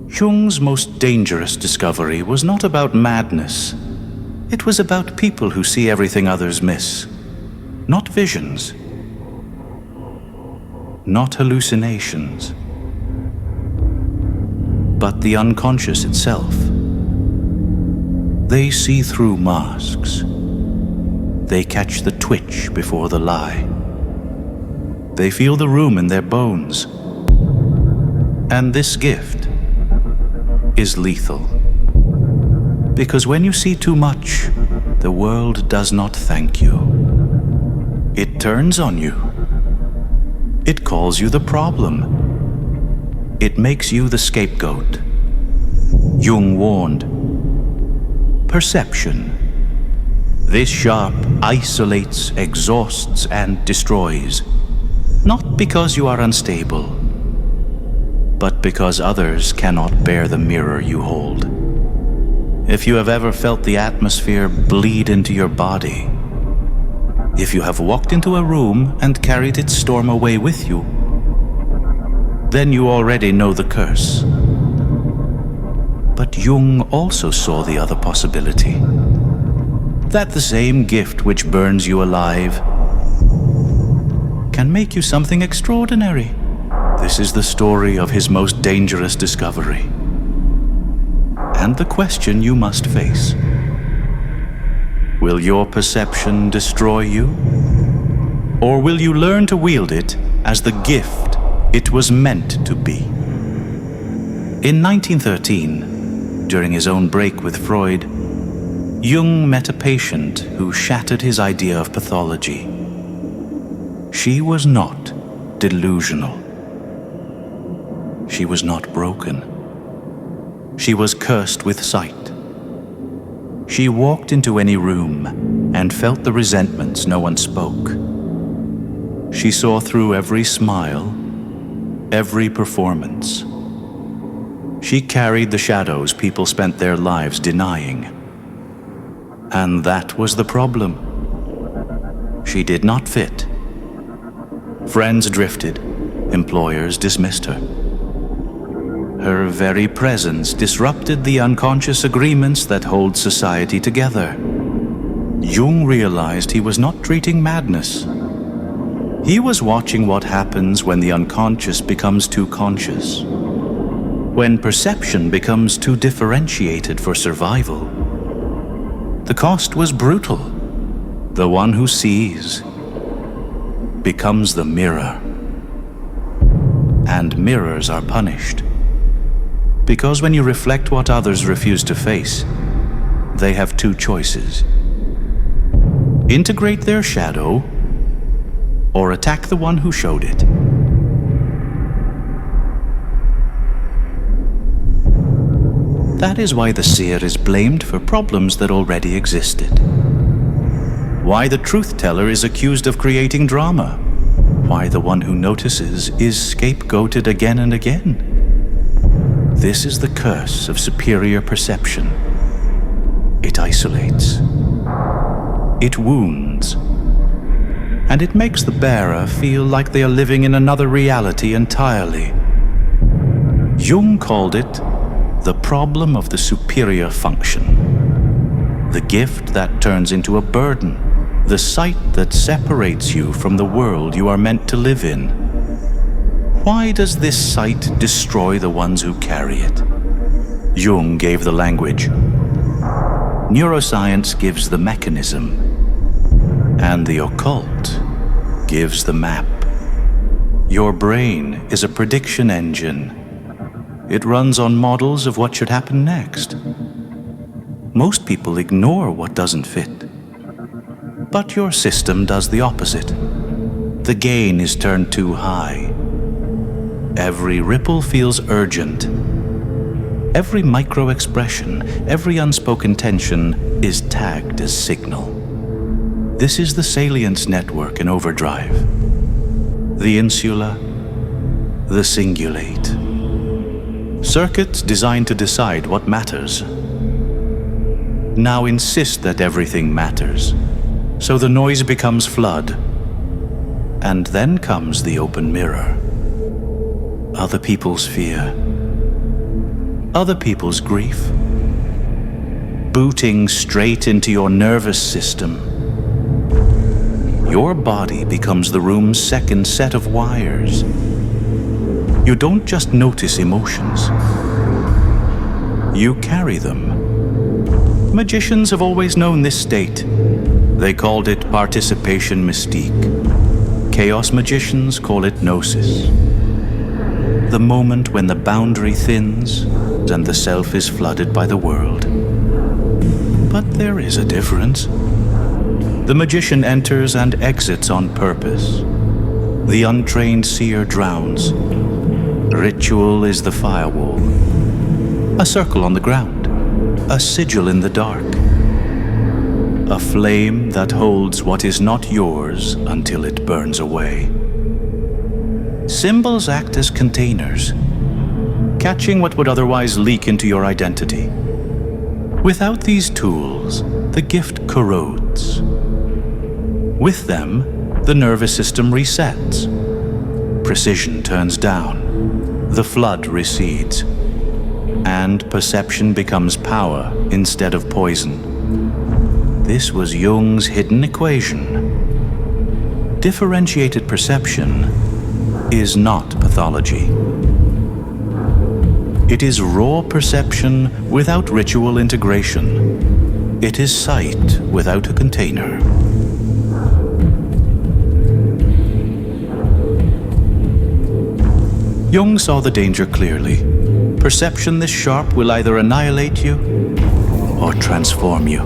Jung's most dangerous discovery was not about madness. It was about people who see everything others miss. Not visions. Not hallucinations. But the unconscious itself. They see through masks. They catch the twitch before the lie. They feel the room in their bones. And this gift is lethal. Because when you see too much, the world does not thank you. It turns on you. It calls you the problem. It makes you the scapegoat. Jung warned. Perception. This sharp isolates, exhausts, and destroys. Not because you are unstable, but because others cannot bear the mirror you hold. If you have ever felt the atmosphere bleed into your body, if you have walked into a room and carried its storm away with you, then you already know the curse. But Jung also saw the other possibility. That the same gift which burns you alive can make you something extraordinary. This is the story of his most dangerous discovery. And the question you must face. Will your perception destroy you? Or will you learn to wield it as the gift it was meant to be? In 1913, during his own break with Freud, Jung met a patient who shattered his idea of pathology. She was not delusional. She was not broken. She was cursed with sight. She walked into any room and felt the resentments no one spoke. She saw through every smile, every performance. She carried the shadows people spent their lives denying. And that was the problem. She did not fit. Friends drifted. Employers dismissed her. Her very presence disrupted the unconscious agreements that hold society together. Jung realized he was not treating madness. He was watching what happens when the unconscious becomes too conscious. When perception becomes too differentiated for survival. The cost was brutal. The one who sees becomes the mirror. And mirrors are punished. Because when you reflect what others refuse to face, they have two choices. Integrate their shadow, or attack the one who showed it. That is why the seer is blamed for problems that already existed. Why the truth-teller is accused of creating drama. Why the one who notices is scapegoated again and again. This is the curse of superior perception. It isolates. It wounds. And it makes the bearer feel like they are living in another reality entirely. Jung called it the problem of the superior function. The gift that turns into a burden. The sight that separates you from the world you are meant to live in. Why does this sight destroy the ones who carry it? Jung gave the language. Neuroscience gives the mechanism. And the occult gives the map. Your brain is a prediction engine. It runs on models of what should happen next. Most people ignore what doesn't fit. But your system does the opposite. The gain is turned too high. Every ripple feels urgent. Every micro-expression, every unspoken tension is tagged as signal. This is the salience network in overdrive. The insula, the singulate. Circuits designed to decide what matters now insist that everything matters. So the noise becomes flood. And then comes the open mirror. Other people's fear. other people's grief, booting straight into your nervous system. Your body becomes the room's second set of wires. You don't just notice emotions, you carry them. Magicians have always known this state. They called it participation mystique. Chaos magicians call it gnosis. The moment when the boundary thins and the self is flooded by the world. But there is a difference. The magician enters and exits on purpose. The untrained seer drowns. Ritual is the firewall. A circle on the ground. A sigil in the dark. A flame that holds what is not yours until it burns away. Symbols act as containers, catching what would otherwise leak into your identity. Without these tools, the gift corrodes. With them, the nervous system resets. Precision turns down. The flood recedes. And perception becomes power instead of poison. This was Jung's hidden equation. Differentiated perception is not pathology. It is raw perception without ritual integration. It is sight without a container. Jung saw the danger clearly. Perception this sharp will either annihilate you or transform you.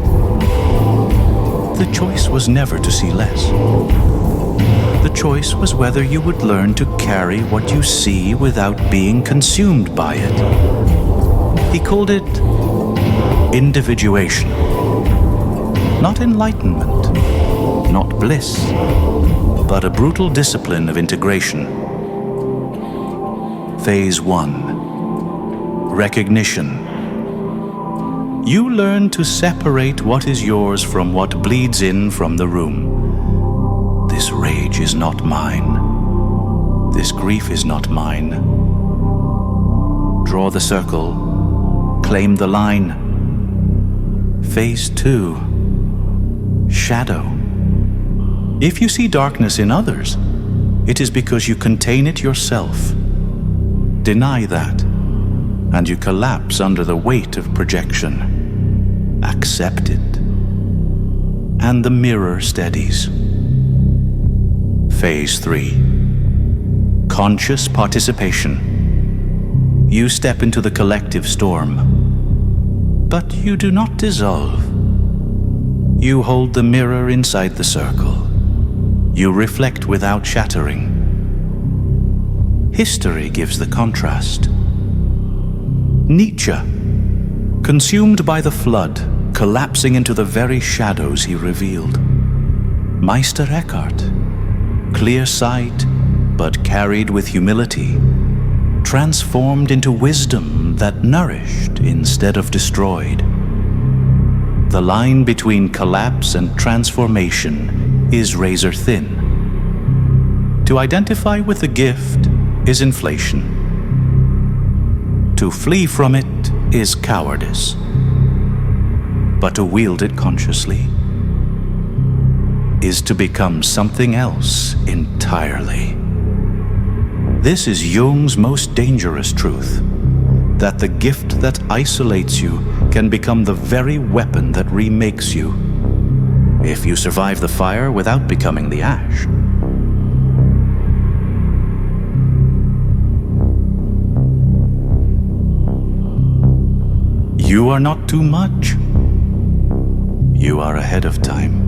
The choice was never to see less. The choice was whether you would learn to carry what you see without being consumed by it. He called it individuation. Not enlightenment, not bliss, but a brutal discipline of integration. Phase 1. Recognition. You learn to separate what is yours from what bleeds in from the room. This rage is not mine. This grief is not mine. Draw the circle. Claim the line. Phase 2. Shadow. If you see darkness in others, it is because you contain it yourself. Deny that, and you collapse under the weight of projection. Accept it, and the mirror steadies. Phase 3. Conscious participation. You step into the collective storm, but you do not dissolve. You hold the mirror inside the circle. You reflect without shattering. History gives the contrast. Nietzsche, consumed by the flood, collapsing into the very shadows he revealed. Meister Eckhart, clear sight, but carried with humility, transformed into wisdom that nourished instead of destroyed. The line between collapse and transformation is razor thin. To identify with the gift is inflation. To flee from it is cowardice. But to wield it consciously is to become something else entirely. This is Jung's most dangerous truth, that the gift that isolates you can become the very weapon that remakes you, if you survive the fire without becoming the ash. You are not too much. You are ahead of time.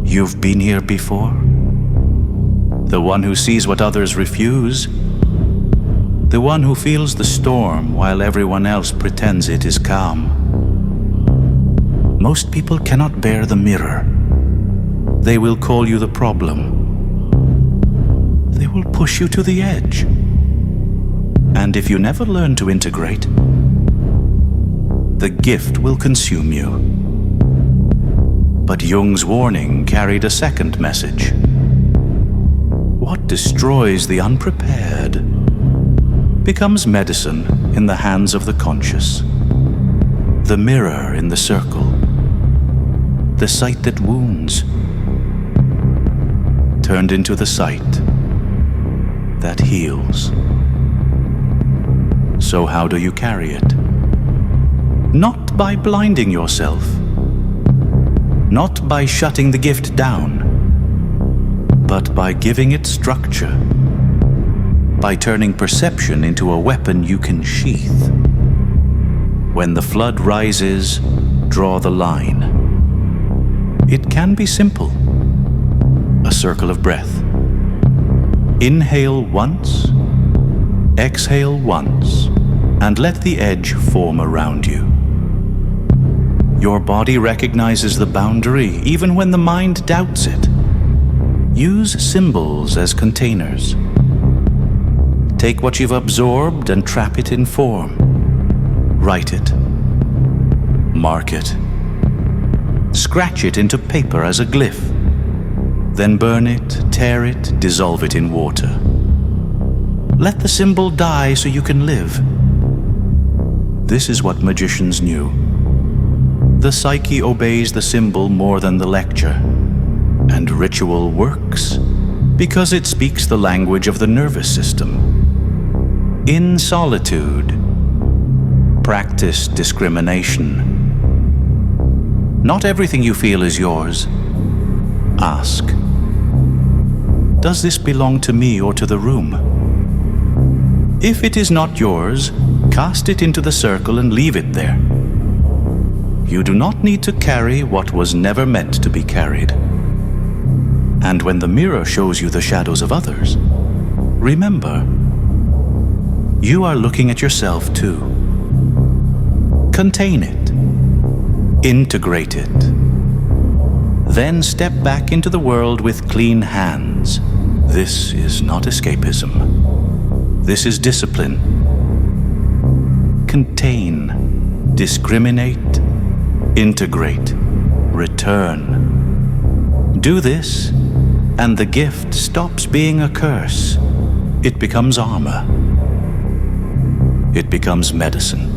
You've been here before. The one who sees what others refuse. The one who feels the storm while everyone else pretends it is calm. Most people cannot bear the mirror. They will call you the problem. They will push you to the edge. And if you never learn to integrate, the gift will consume you. But Jung's warning carried a second message. What destroys the unprepared becomes medicine in the hands of the conscious, the mirror in the circle, the sight that wounds, turned into the sight that heals. So how do you carry it? Not by blinding yourself, not by shutting the gift down, but by giving it structure, by turning perception into a weapon you can sheath. When the flood rises, draw the line. It can be simple. A circle of breath. Inhale once, exhale once, and let the edge form around you. Your body recognizes the boundary even when the mind doubts it. Use symbols as containers. Take what you've absorbed and trap it in form. Write it. Mark it. Scratch it into paper as a glyph. Then burn it, tear it, dissolve it in water. Let the symbol die so you can live. This is what magicians knew. The psyche obeys the symbol more than the lecture. And ritual works because it speaks the language of the nervous system. In solitude, practice discrimination. Not everything you feel is yours. Ask, does this belong to me or to the room? If it is not yours, cast it into the circle and leave it there. You do not need to carry what was never meant to be carried. And when the mirror shows you the shadows of others, remember, you are looking at yourself too. Contain it. Integrate it. Then step back into the world with clean hands. This is not escapism. This is discipline. Contain, discriminate, integrate, return. Do this, and the gift stops being a curse. It becomes armor. It becomes medicine.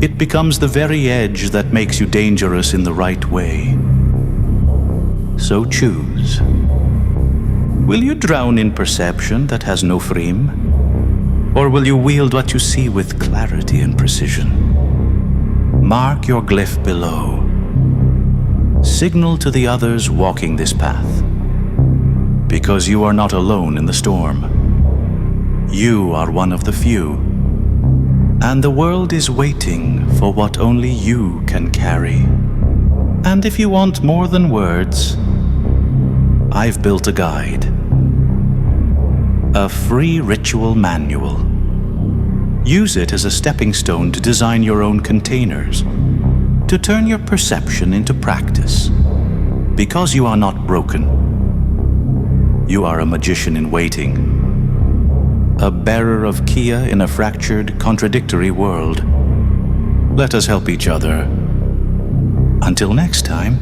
It becomes the very edge that makes you dangerous in the right way. So choose. Will you drown in perception that has no frame? Or will you wield what you see with clarity and precision? Mark your glyph below. Signal to the others walking this path. Because you are not alone in the storm. You are one of the few. And the world is waiting for what only you can carry. And if you want more than words, I've built a guide. A free ritual manual. Use it as a stepping stone to design your own containers, to turn your perception into practice. Because you are not broken. You are a magician in waiting. A bearer of Kia in a fractured, contradictory world. Let us help each other. Until next time.